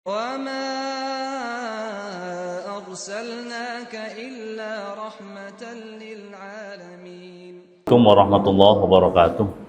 وَمَا أَرْسَلْنَاكَ إِلَّا رَحْمَةً لِلْعَالَمِينَ. Assalamualaikum warahmatullahi wabarakatuh.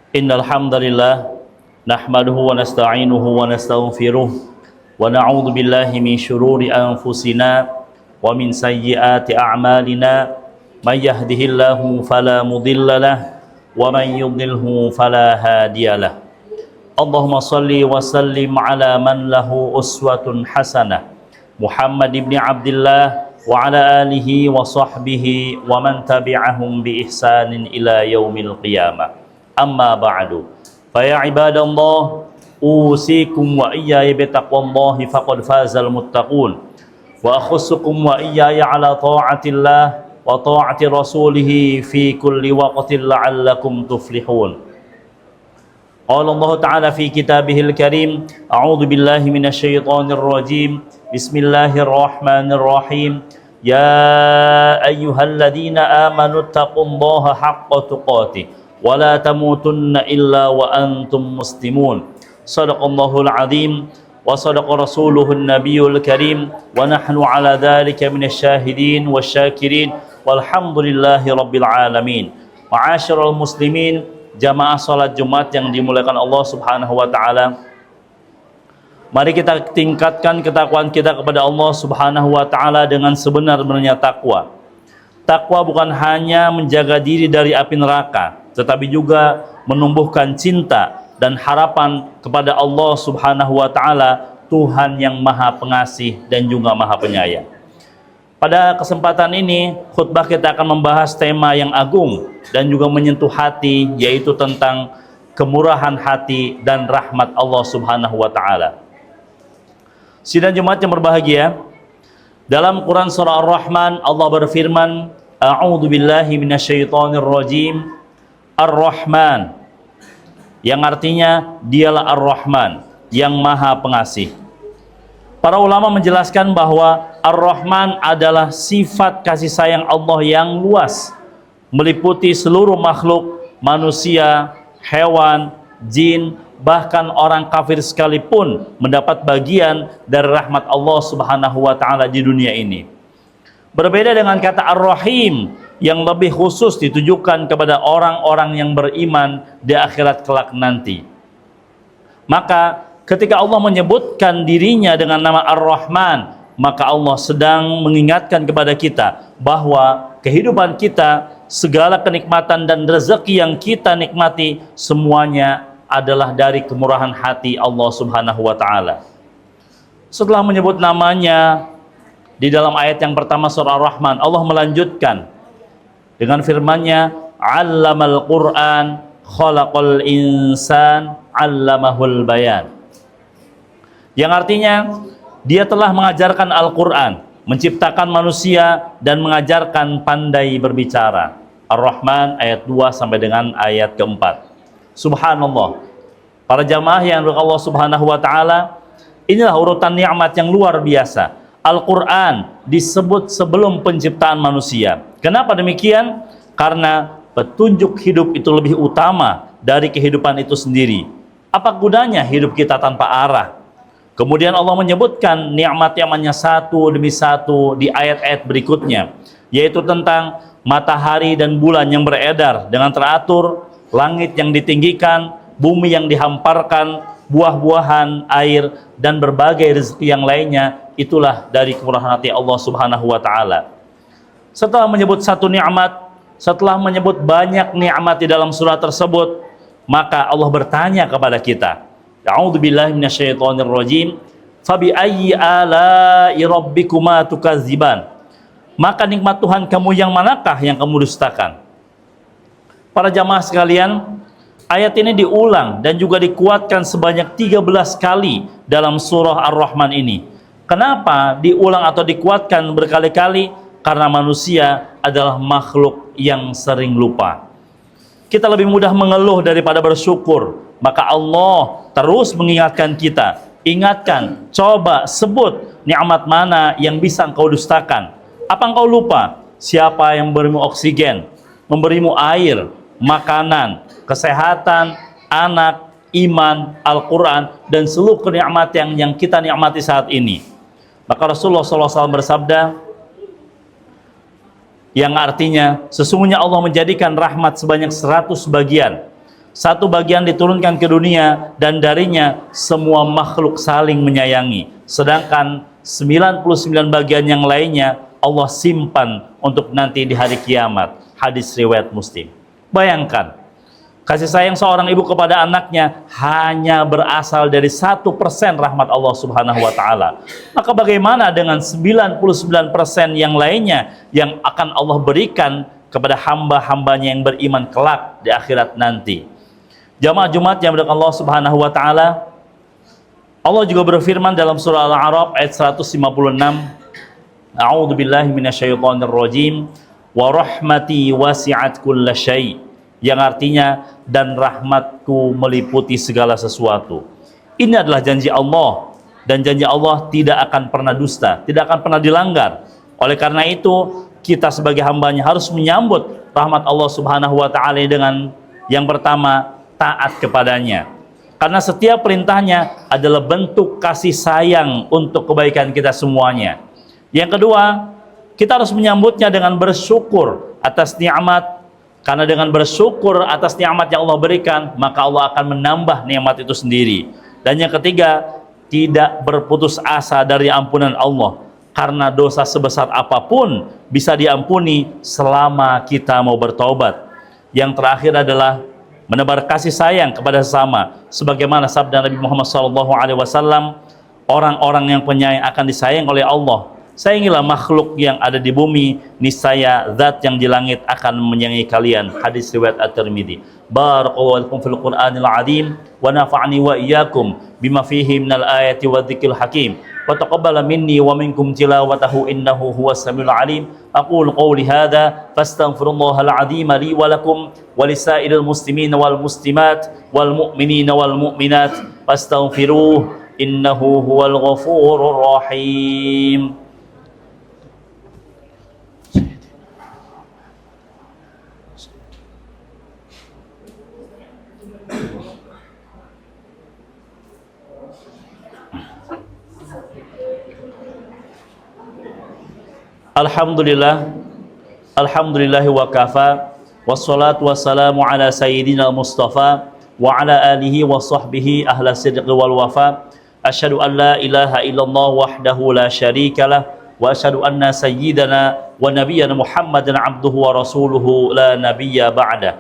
Innal hamdalillah nahmaduhu wa nasta'inuhu wa nastaghfiruh wa na'udzu billahi min shururi anfusina wa min sayyiati a'malina may yahdihillahu fala mudilla lahu wa man yudlilhu fala hadiyalah. Allahumma shalli wa sallim ala man lahu uswatun hasanah Muhammad ibn Abdullah wa ala alihi wa sahbihi wa man tabi'ahum bi ihsanin ila yaumil qiyamah. Amma ba'du, fa ya ibadallah, usikum wa iyaya bitaqwallahi faqad fazal muttaqun, wa akhussukum wa iyaya ala ta'atillah wa ta'ati rasulih fi kulli waqtin la'allakum tuflihun. Qala Allah Ta'ala fi kitabihil karim, a'udzu billahi minasyaitonir rajim, bismillahirrahmanirrahim. Ya ayyuhalladzina amanu taqullaha haqqa tuqatih wala tamutunna illa wa antum muslimun. Sadaqallahul azim wa sadaqa rasuluhun nabiyul karim wa nahnu ala dhalika minasyahidin wasyakirin walhamdulillahi rabbil alamin. Ma'asyiral muslimin, jamaah salat Jumat yang dimuliakan Allah Subhanahu wa taala. Mari kita tingkatkan ketakwaan kita kepada Allah Subhanahu wa taala dengan sebenar-benarnya takwa. Takwa bukan hanya menjaga diri dari api neraka, tetapi juga menumbuhkan cinta dan harapan kepada Allah Subhanahu wa taala, Tuhan yang Maha Pengasih dan juga Maha Penyayang. Pada kesempatan ini, khutbah kita akan membahas tema yang agung dan juga menyentuh hati, yaitu tentang kemurahan hati dan rahmat Allah Subhanahu wa taala. Sidang Jumat yang berbahagia, dalam Quran surah Ar-Rahman Allah berfirman, a'udzu billahi minasyaitonir rajim, Ar-Rahman, yang artinya dialah Ar-Rahman, yang Maha Pengasih. Para ulama menjelaskan bahwa Ar-Rahman adalah sifat kasih sayang Allah yang luas, meliputi seluruh makhluk, manusia, hewan, jin, bahkan orang kafir sekalipun mendapat bagian dari rahmat Allah Subhanahu wa taala di dunia ini. Berbeda dengan kata Ar-Rahim yang lebih khusus ditujukan kepada orang-orang yang beriman di akhirat kelak nanti. Maka ketika Allah menyebutkan dirinya dengan nama Ar-Rahman, maka Allah sedang mengingatkan kepada kita bahwa kehidupan kita, segala kenikmatan dan rezeki yang kita nikmati, semuanya adalah dari kemurahan hati Allah Subhanahu wa taala. Setelah menyebut namanya di dalam ayat yang pertama surah Ar-Rahman, Allah melanjutkan dengan firman-Nya, 'Allamal Qur'an, khalaqal insan, 'allamahul bayan. Yang artinya, Dia telah mengajarkan Al-Qur'an, menciptakan manusia dan mengajarkan pandai berbicara. Ar-Rahman ayat 2 sampai dengan ayat keempat. Subhanallah. Para jamaah yang dirahmati Allah Subhanahu wa taala, inilah urutan nikmat yang luar biasa. Al-Qur'an disebut sebelum penciptaan manusia. Kenapa demikian? Karena petunjuk hidup itu lebih utama dari kehidupan itu sendiri. Apa gunanya hidup kita tanpa arah? Kemudian Allah menyebutkan nikmat-nikmatnya satu demi satu di ayat-ayat berikutnya, yaitu tentang matahari dan bulan yang beredar dengan teratur, langit yang ditinggikan, bumi yang dihamparkan, buah-buahan, air, dan berbagai rezeki yang lainnya. Itulah dari kemurahan hati Allah Subhanahu wa taala. Setelah menyebut satu nikmat, setelah menyebut banyak nikmat di dalam surah tersebut, maka Allah bertanya kepada kita, A'udzubillahi minasyaitonirrajim. Fabi ayyi ala'i rabbikuma tukadziban. Maka nikmat Tuhan kamu yang manakah yang kamu dustakan? Para jamaah sekalian, ayat ini diulang dan juga dikuatkan sebanyak 13 kali dalam surah Ar-Rahman ini. Kenapa diulang atau dikuatkan berkali-kali? Karena manusia adalah makhluk yang sering lupa. Kita lebih mudah mengeluh daripada bersyukur. Maka Allah terus mengingatkan kita, ingatkan, coba sebut nikmat mana yang bisa engkau dustakan. Apa engkau lupa? Siapa yang memberimu oksigen, memberimu air, makanan, kesehatan, anak, iman, Al-Quran, dan seluruh kenikmatan yang kita nikmati saat ini. Maka Rasulullah SAW bersabda, yang artinya sesungguhnya Allah menjadikan rahmat sebanyak 100 bagian. Satu bagian diturunkan ke dunia dan darinya semua makhluk saling menyayangi. Sedangkan 99 bagian yang lainnya Allah simpan untuk nanti di hari kiamat. Hadis riwayat Muslim. Bayangkan, kasih sayang seorang ibu kepada anaknya hanya berasal dari 1% rahmat Allah Subhanahu wa taala. Maka bagaimana dengan 99% yang lainnya yang akan Allah berikan kepada hamba-hambanya yang beriman kelak di akhirat nanti? Jamaah Jumat yang berdoa Allah Subhanahu wa taala, Allah juga berfirman dalam surah Al-A'raf ayat 156, A'udzubillahi minasyaitonirrajim, wa rahmati wasi'at kulla syai', yang artinya dan rahmatku meliputi segala sesuatu. Ini adalah janji Allah, dan janji Allah tidak akan pernah dusta, tidak akan pernah dilanggar. Oleh karena itu, kita sebagai hambanya harus menyambut rahmat Allah Subhanahu wa taala dengan yang pertama, taat kepadanya. Karena setiap perintahnya adalah bentuk kasih sayang untuk kebaikan kita semuanya. Yang kedua, kita harus menyambutnya dengan bersyukur atas nikmat. Karena dengan bersyukur atas nikmat yang Allah berikan, maka Allah akan menambah nikmat itu sendiri. Dan yang ketiga, tidak berputus asa dari ampunan Allah. Karena dosa sebesar apapun bisa diampuni selama kita mau bertobat. Yang terakhir adalah menebar kasih sayang kepada sesama, sebagaimana sabda Nabi Muhammad SAW, orang-orang yang penyayang akan disayang oleh Allah. Sayangilah makhluk yang ada di bumi, niscaya zat yang di langit akan menyayangi kalian. Hadis riwayat At-Tirmidzi. Barakallahu lakum fil Qur'anil azim wa nafa'ani wa iyyakum bima fihi minal ayati wa dzikril hakim. Wa taqabbala minni wa minkum tilawatahu innahu huwas samiul alim. Aqulu qawli hadza fastaghfirullahal azim li wa lakum wa lisairil muslimin wal muslimat wal mu'minina wal mu'minat fastaghfiruhu innahu huwal ghafurur rahim. Alhamdulillah, alhamdulillahi wa kafa, wassalatu wassalamu ala sayyidina Mustafa wa ala alihi wa sahbihi ahla sidqi wal wafa. Asyhadu an la ilaha illallah wahdahu la syarikalah wa asyhadu anna sayyidana wa nabiyyana Muhammadan abduhu wa rasuluhu la nabiyya ba'da.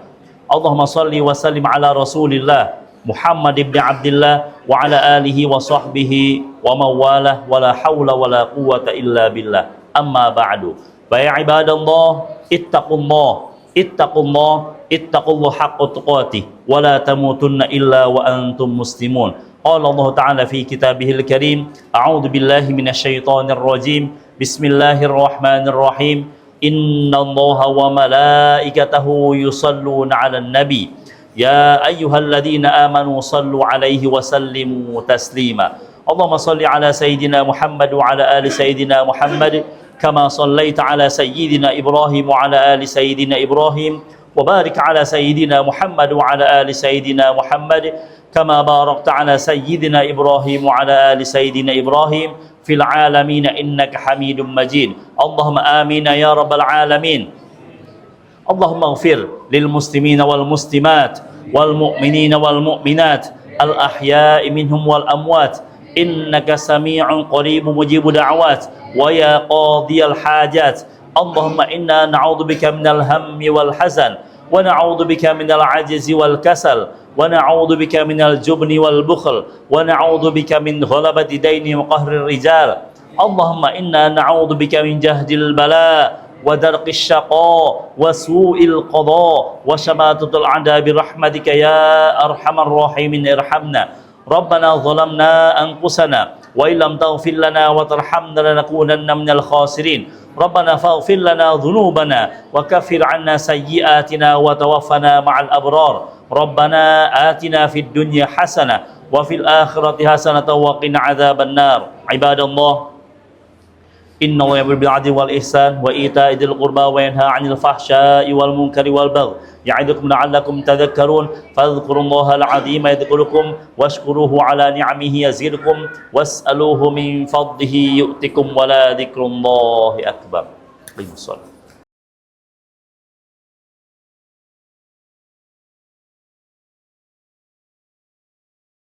Allahumma salli wa sallim ala Rasulillah Muhammad ibn Abdillah wa ala alihi wa sahbihi wa mawalah wa la hawla wa la quwwata illa billah. Amma ba'du. Ya ibadallah, ittaqullah, ittaqullah haqqa tuqatih wa la tamutunna illa wa antum muslimun. Qala Allah Ta'ala fi kitabihil karim, a'udzu billahi minasyaitonir rajim. Bismillahirrahmanirrahim. Innallaha wa malaikatahu yusalluna 'alan nabi. Ya ayyuhalladzina amanu sallu 'alaihi wa sallimu taslima. Allahumma salli ala sayyidina Muhammad wa ala ali sayyidina Muhammad kama sallaita ala sayyidina Ibrahim wa ala ali sayyidina Ibrahim wa barik ala sayyidina Muhammad wa ala ali sayyidina Muhammad kama barakta ala sayyidina Ibrahim wa ala ali sayyidina Ibrahim fil alamin innaka Hamidum Majid. Allahumma amin ya rabbal alamin. Allahumma ighfir lil muslimina wal muslimat wal mu'minina wal mu'minat al ahya'i minhum wal amwat innaka sami'un qaribun mujibud da'awat wa ya qadiyal hajat. Allahumma inna na'udzubika minal hammi wal hazan wa na'udzubika minal ajzi wal kasal wa na'udzubika minal jubni wal bukhl wa na'udzubika min ghalabati daini wa qahrir rijal. Allahumma inna na'udzubika min jahdil bala wa darqis syaqa wa su'il qada wa shamatatul a'da bi rahmatika ya arhamar rahimin irhamna. Rabbana zalamna anfusana wa illam taghfir lana wa tarhamna lanakunanna minal khasirin. Rabbana faghfir lana dhunubana wa kaffir 'anna sayyi'atina wa tawaffana ma'al abrar. Rabbana atina fid dunya hasanah wa fil akhirati hasanah wa qina 'adzaban nar. Ibadallah, inna Allaha ya'muru bil 'adli wal ihsan wa ita'i dzil qurba wa yanha 'anil fahsya'i wal munkari wal baghi ya'idukum la'allakum tadhakkarun. Fadhkurullahal 'azima yadhkurukum washkuruhu 'ala ni'amihi yazidkum was'aluhu min fadlihi yu'tikum wa la dzikrullahi akbar.